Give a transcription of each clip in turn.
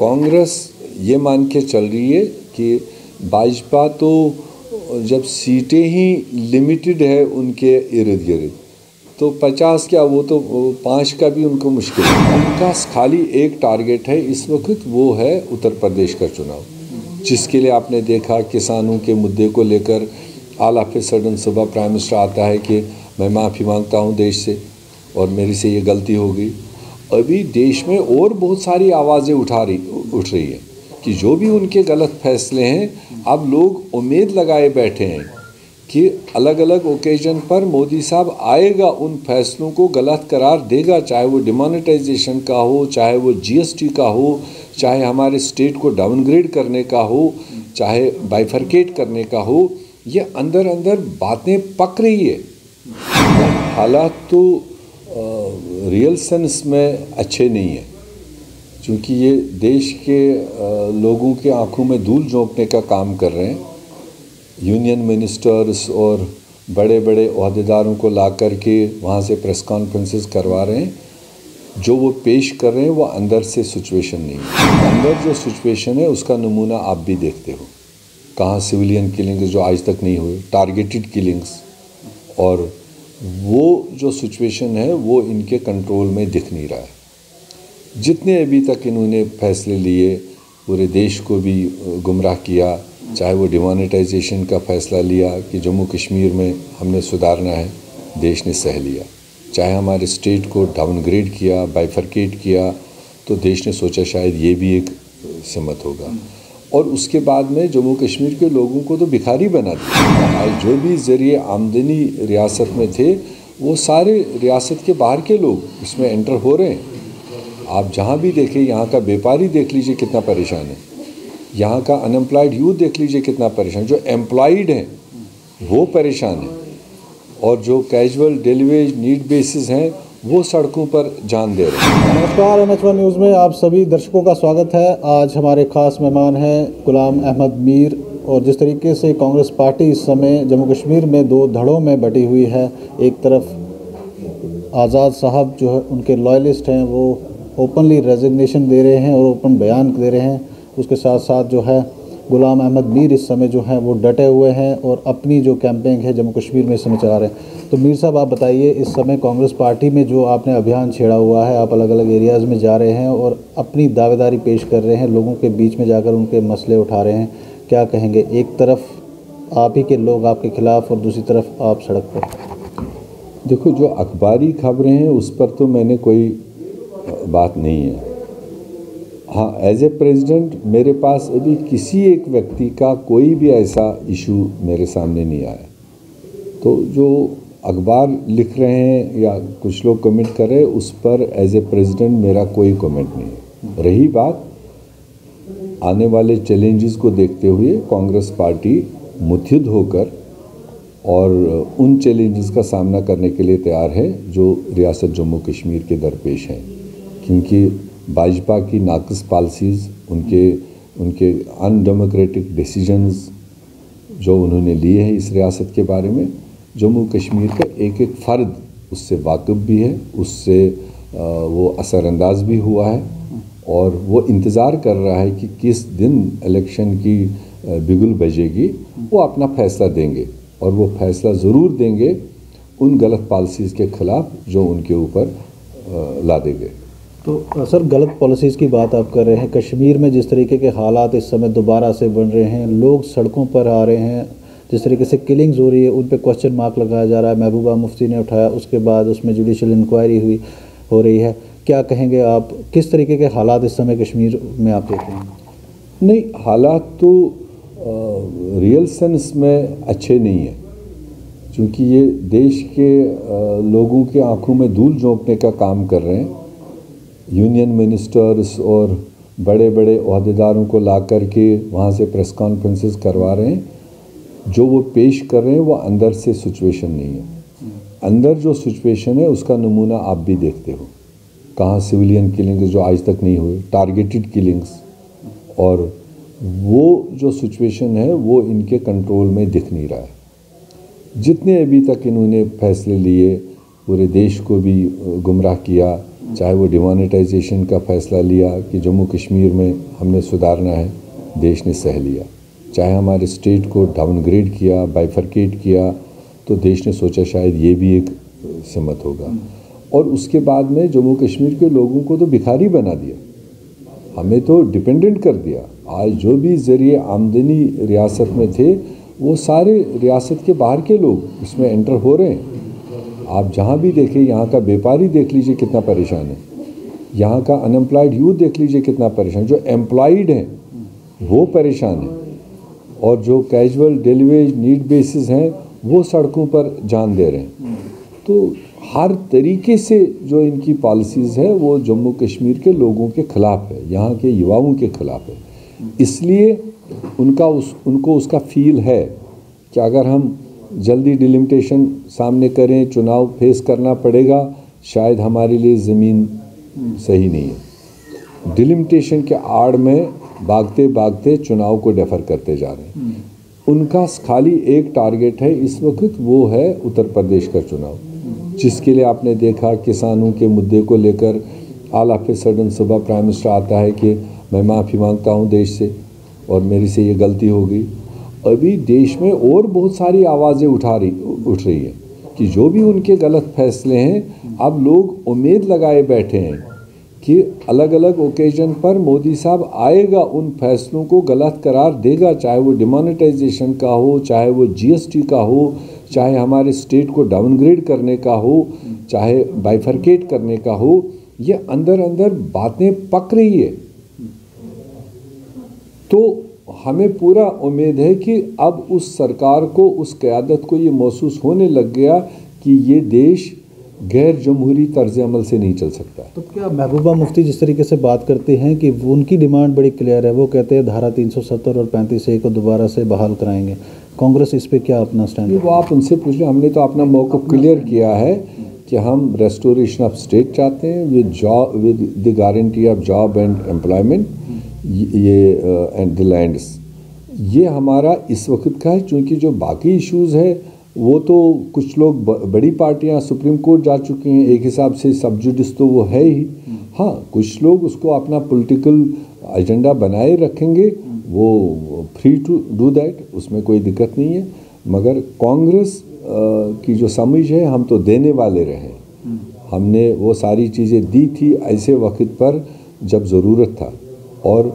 कांग्रेस ये मान के चल रही है कि भाजपा तो जब सीटें ही लिमिटेड है उनके इर्द गिर्द, तो 50 क्या, वो तो 5 का भी उनको मुश्किल है। उनका खाली एक टारगेट है इस वक्त, वो है उत्तर प्रदेश का चुनाव, जिसके लिए आपने देखा किसानों के मुद्दे को लेकर ऑल ऑफ ए सडन सुबह प्राइम मिनिस्टर आता है कि मैं माफ़ी मांगता हूँ देश से और मेरी से ये गलती हो गई। अभी देश में और बहुत सारी आवाज़ें उठ रही है कि जो भी उनके गलत फैसले हैं, अब लोग उम्मीद लगाए बैठे हैं कि अलग अलग ओकेजन पर मोदी साहब आएगा, उन फैसलों को गलत करार देगा, चाहे वो डिमोनेटाइजेशन का हो, चाहे वो जीएसटी का हो, चाहे हमारे स्टेट को डाउनग्रेड करने का हो, चाहे बाइफरकेट करने का हो। ये अंदर अंदर बातें पक रही है। हालात तो रियल सेंस में अच्छे नहीं है, क्योंकि ये देश के लोगों के आंखों में धूल झोंकने का काम कर रहे हैं। यूनियन मिनिस्टर्स और बड़े बड़े ओहदेदारों को ला कर के वहाँ से प्रेस कॉन्फ्रेंसेस करवा रहे हैं। जो वो पेश कर रहे हैं वो अंदर से सिचुएशन नहीं है। अंदर जो सिचुएशन है उसका नमूना आप भी देखते हो, कहाँ सिविलियन किलिंग्स जो आज तक नहीं हुए, टारगेटेड किलिंग्स, और वो जो सिचुएशन है वो इनके कंट्रोल में दिख नहीं रहा है। जितने अभी तक इन्होंने फैसले लिए, पूरे देश को भी गुमराह किया, चाहे वो डिमोनेटाइजेशन का फ़ैसला लिया कि जम्मू कश्मीर में हमने सुधारना है, देश ने सह लिया, चाहे हमारे स्टेट को डाउनग्रेड किया, बाइफरकेट किया, तो देश ने सोचा शायद ये भी एक सिमत होगा, और उसके बाद में जम्मू कश्मीर के लोगों को तो भिखारी बना दिया। जो भी ज़रिए आमदनी रियासत में थे वो सारे रियासत के बाहर के लोग इसमें एंटर हो रहे हैं। आप जहाँ भी देखें, यहाँ का व्यापारी देख लीजिए कितना परेशान है, यहाँ का अनएम्प्लॉयड यूथ देख लीजिए कितना परेशान, जो एम्प्लॉयड हैं वो परेशान है, और जो कैजुअल डेलीवेज नीड बेसिस हैं वो सड़कों पर जान दे रहे हैं। नमस्कार, NH1 न्यूज़ में आप सभी दर्शकों का स्वागत है। आज हमारे खास मेहमान हैं गुलाम अहमद मीर, और जिस तरीके से कांग्रेस पार्टी इस समय जम्मू कश्मीर में दो धड़ों में बटी हुई है, एक तरफ आज़ाद साहब जो है उनके लॉयलिस्ट हैं वो ओपनली रेजिग्नेशन दे रहे हैं और ओपन बयान दे रहे हैं, उसके साथ साथ जो है गुलाम अहमद मीर इस समय जो हैं वो डटे हुए हैं और अपनी जो कैंपेन है जम्मू कश्मीर में इस समय चला रहे हैं। तो मीर साहब, आप बताइए, इस समय कांग्रेस पार्टी में जो आपने अभियान छेड़ा हुआ है, आप अलग अलग एरियाज़ में जा रहे हैं और अपनी दावेदारी पेश कर रहे हैं, लोगों के बीच में जाकर उनके मसले उठा रहे हैं, क्या कहेंगे? एक तरफ आप ही के लोग आपके खिलाफ और दूसरी तरफ आप सड़क पर। देखो, जो अखबारी खबरें हैं उस पर तो मैंने कोई बात नहीं है। हाँ, एज ए प्रेसिडेंट मेरे पास अभी किसी एक व्यक्ति का कोई भी ऐसा इशू मेरे सामने नहीं आया। तो जो अखबार लिख रहे हैं या कुछ लोग कमेंट कर रहे हैं, उस पर एज ए प्रेसिडेंट मेरा कोई कमेंट नहीं है। रही बात आने वाले चैलेंजेस को देखते हुए, कांग्रेस पार्टी मुत्तहिद होकर और उन चैलेंजेस का सामना करने के लिए तैयार है जो रियासत जम्मू कश्मीर के दरपेश हैं, क्योंकि भाजपा की नाक़िस पॉलिसीज़, उनके अनडेमोक्रेटिक डिसीजंस जो उन्होंने लिए हैं इस रियासत के बारे में, जम्मू कश्मीर का एक एक फ़र्द उससे वाकिफ़ भी है, उससे वो असरअंदाज भी हुआ है, और वो इंतज़ार कर रहा है कि किस दिन इलेक्शन की बिगुल बजेगी, वो अपना फ़ैसला देंगे, और वो फ़ैसला ज़रूर देंगे उन गलत पॉलिसीज़ के ख़िलाफ़ जो उनके ऊपर लादे गए। तो सर, गलत पॉलिसीज़ की बात आप कर रहे हैं। कश्मीर में जिस तरीके के हालात इस समय दोबारा से बन रहे हैं, लोग सड़कों पर आ रहे हैं, जिस तरीके से किलिंग्स हो रही है उन पे क्वेश्चन मार्क लगाया जा रहा है। महबूबा मुफ्ती ने उठाया, उसके बाद उसमें जुडिशल इंक्वायरी हो रही है, क्या कहेंगे आप? किस तरीके के हालात इस समय कश्मीर में आप देख रहे हैं? नहीं, हालात तो रियल सेंस में अच्छे नहीं है, क्योंकि ये देश के लोगों के आंखों में धूल झोंकने का काम कर रहे हैं। यूनियन मिनिस्टर्स और बड़े बड़े ओहदेदारों को ला कर के वहाँ से प्रेस कॉन्फ्रेंसेस करवा रहे हैं। जो वो पेश कर रहे हैं वो अंदर से सिचुएशन नहीं है। अंदर जो सिचुएशन है उसका नमूना आप भी देखते हो, कहाँ सिविलियन किलिंग्स जो आज तक नहीं हुए, टारगेटेड किलिंग्स, और वो जो सिचुएशन है वो इनके कंट्रोल में दिख नहीं रहा है। जितने अभी तक इन्होंने फैसले लिए, पूरे देश को भी गुमराह किया, चाहे वो डिमोनेटाइजेशन का फैसला लिया कि जम्मू कश्मीर में हमने सुधारना है, देश ने सह लिया। चाहे हमारे स्टेट को डाउनग्रेड किया, बाइफरकेट किया, तो देश ने सोचा शायद ये भी एक सिमत होगा। और उसके बाद में जम्मू कश्मीर के लोगों को तो भिखारी बना दिया, हमें तो डिपेंडेंट कर दिया। आज जो भी ज़रिए आमदनी रियासत में थे वो सारे रियासत के बाहर के लोग इसमें एंटर हो रहे हैं। आप जहाँ भी देखें, यहाँ का व्यापारी देख लीजिए कितना परेशान है, यहाँ का अनएम्प्लॉयड यूथ देख लीजिए कितना परेशान, जो एम्प्लॉयड हैं वो परेशान है, और जो casual daily veg need basis हैं वो सड़कों पर जान दे रहे हैं। तो हर तरीके से जो इनकी पॉलिसीज़ है वो जम्मू कश्मीर के लोगों के ख़िलाफ़ है, यहाँ के युवाओं के ख़िलाफ़ है। इसलिए उनको उसका फील है कि अगर हम जल्दी डिलिमिटेशन सामने करें, चुनाव फेस करना पड़ेगा, शायद हमारे लिए ज़मीन सही नहीं है। डिलिमिटेशन के आड़ में भागते भागते चुनाव को डेफर करते जा रहे हैं। उनका खाली एक टारगेट है इस वक्त, वो है उत्तर प्रदेश का चुनाव, जिसके लिए आपने देखा किसानों के मुद्दे को लेकर ऑल ऑफ ए सडन सुबह प्राइम मिनिस्टर आता है कि मैं माफ़ी मांगता हूं देश से और मेरी से ये गलती हो गई। अभी देश में और बहुत सारी आवाज़ें उठ रही है कि जो भी उनके गलत फैसले हैं, अब लोग उम्मीद लगाए बैठे हैं कि अलग अलग ओकेजन पर मोदी साहब आएगा, उन फैसलों को गलत करार देगा, चाहे वो डिमोनेटाइजेशन का हो, चाहे वो जीएसटी का हो, चाहे हमारे स्टेट को डाउनग्रेड करने का हो, चाहे बाइफरकेट करने का हो। ये अंदर अंदर बातें पक रही है। तो हमें पूरा उम्मीद है कि अब उस सरकार को, उस क़यादत को ये महसूस होने लग गया कि ये देश गैर जमहूरी तर्ज अमल से नहीं चल सकता। तो क्या महबूबा मुफ्ती जिस तरीके से बात करते हैं कि उनकी डिमांड बड़ी क्लियर है, वो कहते हैं धारा 370 और 35A को दोबारा से बहाल कराएंगे, कांग्रेस इस पे क्या अपना स्टैंड है? वो आप उनसे पूछ लें। हमने तो अपना मौक़िफ़ क्लियर किया है कि हम रेस्टोरेशन ऑफ स्टेट चाहते हैं with the guarantee of job and employment, ये एंड द लैंड्स। ये हमारा इस वक्त का है, क्योंकि जो बाकी इश्यूज़ है वो तो कुछ लोग बड़ी पार्टियां सुप्रीम कोर्ट जा चुकी हैं, एक हिसाब से सब जुडिस तो वो है ही। हाँ, कुछ लोग उसको अपना पॉलिटिकल एजेंडा बनाए रखेंगे, वो फ्री टू डू दैट, उसमें कोई दिक्कत नहीं है। मगर कांग्रेस की जो समझ है, हम तो देने वाले रहे, हमने वो सारी चीज़ें दी थी ऐसे वक्त पर जब ज़रूरत था, और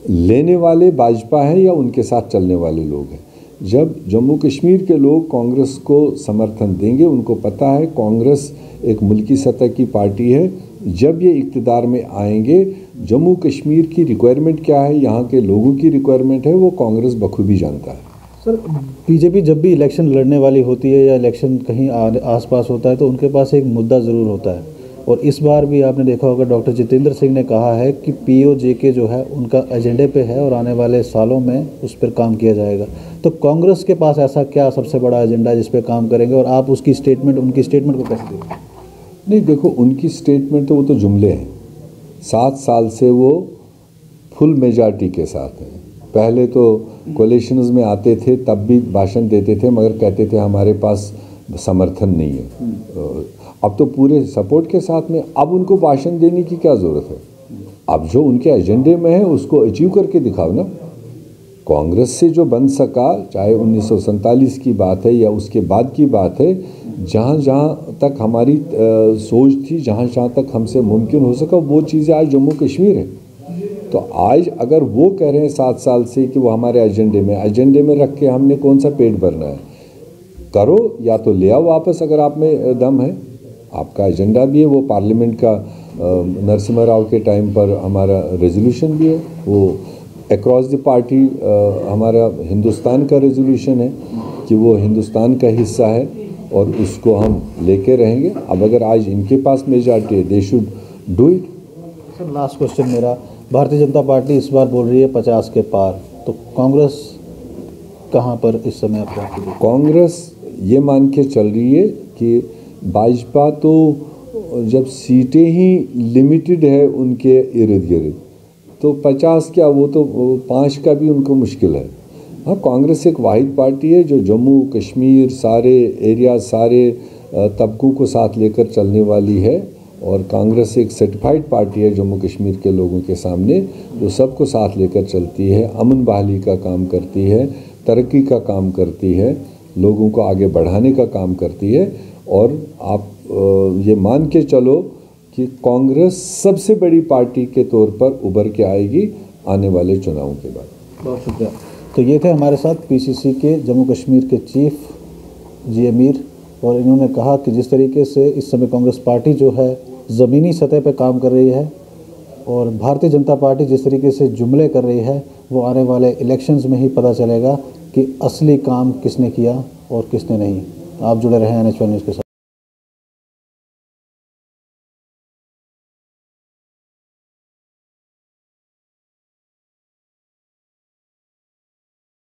लेने वाले भाजपा हैं या उनके साथ चलने वाले लोग हैं। जब जम्मू कश्मीर के लोग कांग्रेस को समर्थन देंगे, उनको पता है कांग्रेस एक मुल्की सतह की पार्टी है, जब ये इक़्तिदार में आएंगे, जम्मू कश्मीर की रिक्वायरमेंट क्या है, यहाँ के लोगों की रिक्वायरमेंट है, वो कांग्रेस बखूबी जानता है। सर, बीजेपी जब भी इलेक्शन लड़ने वाली होती है या इलेक्शन कहीं आसपास होता है तो उनके पास एक मुद्दा ज़रूर होता है, और इस बार भी आपने देखा होगा डॉक्टर जितेंद्र सिंह ने कहा है कि POJK जो है उनका एजेंडे पे है और आने वाले सालों में उस पर काम किया जाएगा। तो कांग्रेस के पास ऐसा क्या सबसे बड़ा एजेंडा है जिस पे काम करेंगे, और आप उनकी स्टेटमेंट को कैसे देंगे? नहीं, देखो, उनकी स्टेटमेंट तो वो तो जुमले हैं। 7 साल से वो फुल मेजॉरिटी के साथ हैं। पहले तो कोलिशंस में आते थे, तब भी भाषण देते थे, मगर कहते थे हमारे पास समर्थन नहीं है। अब तो पूरे सपोर्ट के साथ में, अब उनको भाषण देने की क्या ज़रूरत है? अब जो उनके एजेंडे में है उसको अचीव करके दिखाओ ना। कांग्रेस से जो बन सका, चाहे 1947 की बात है या उसके बाद की बात है, जहाँ जहाँ तक हमारी सोच थी, जहाँ जहाँ तक हमसे मुमकिन हो सका, वो चीज़ें आज जम्मू कश्मीर है। तो आज अगर वो कह रहे हैं 7 साल से कि वो हमारे एजेंडे में रख के हमने कौन सा पेट भरना है? करो, या तो ले आओ वापस अगर आप में दम है। आपका एजेंडा भी है, वो पार्लियामेंट का नरसिम्हा राव के टाइम पर हमारा रेजोल्यूशन भी है, वो अक्रॉस द पार्टी हमारा हिंदुस्तान का रेजोल्यूशन है कि वो हिंदुस्तान का हिस्सा है और उसको हम लेके रहेंगे। अब अगर आज इनके पास मेजॉरिटी है, they should do it. Sir, last question मेरा, भारतीय जनता पार्टी इस बार बोल रही है 50 के पार, तो कांग्रेस कहाँ पर इस समय आपको? कांग्रेस ये मान के चल रही है कि भाजपा तो जब सीटें ही लिमिटेड है उनके इर्द गिर्द, तो 50 क्या, वो तो 5 का भी उनको मुश्किल है। हाँ, कांग्रेस एक वाहिद पार्टी है जो जम्मू कश्मीर सारे एरिया, सारे तबकों को साथ लेकर चलने वाली है, और कांग्रेस एक सर्टिफाइड पार्टी है जम्मू कश्मीर के लोगों के सामने, जो सबको साथ लेकर चलती है, अमन बहाली का काम करती है, तरक्की का काम करती है, लोगों को आगे बढ़ाने का काम करती है। और आप ये मान के चलो कि कांग्रेस सबसे बड़ी पार्टी के तौर पर उभर के आएगी आने वाले चुनावों के बाद। बहुत शुक्रिया। तो ये थे हमारे साथ पीसीसी के जम्मू कश्मीर के चीफ जी मीर, और इन्होंने कहा कि जिस तरीके से इस समय कांग्रेस पार्टी जो है ज़मीनी सतह पर काम कर रही है और भारतीय जनता पार्टी जिस तरीके से जुमले कर रही है, वो आने वाले इलेक्शंस में ही पता चलेगा कि असली काम किसने किया और किसने नहीं। आप जुड़े रहें NH1 न्यूज़ के साथ।